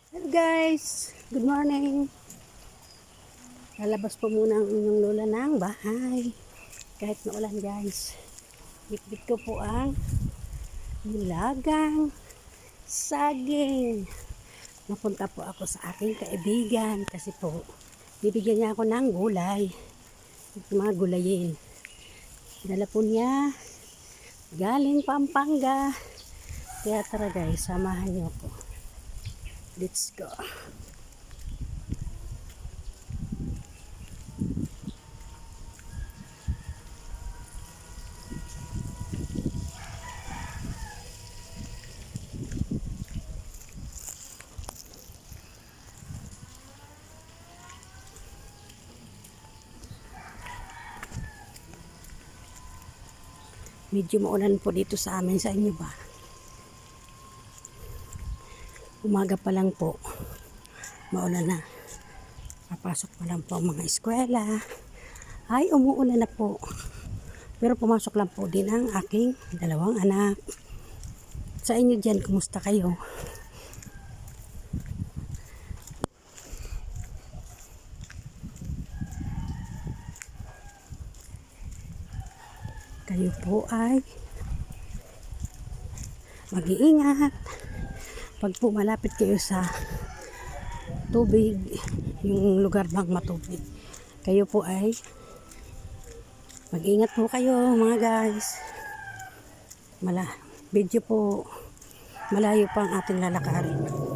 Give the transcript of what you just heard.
Hello guys, good morning. Lalabas po muna ang inyong lola ng bahay. Kahit maulan guys. Bitbit ko po ang nilagang saging. Napunta po ako sa aking kaibigan kasi po bibigyan niya ako ng gulay. Mga gulayin. Dala po niya galing Pampanga. Kaya tara guys, samahan niyo ako. Let's go. Medyo maulan po dito sa amin, sa inyo ba? Umaga pa lang po. Maulan na. Papasok pa lang po ang mga eskwela. Ay, umuulan na po. Pero pumasok lang po din ang aking dalawang anak. Sa inyo dyan, kumusta kayo? Kayo po ay mag-iingat. Pag po malapit kayo sa tubig, yung lugar bang matubig, kayo po ay mag-iingat po kayo mga guys. Video po, malayo pa ang ating lalakarin.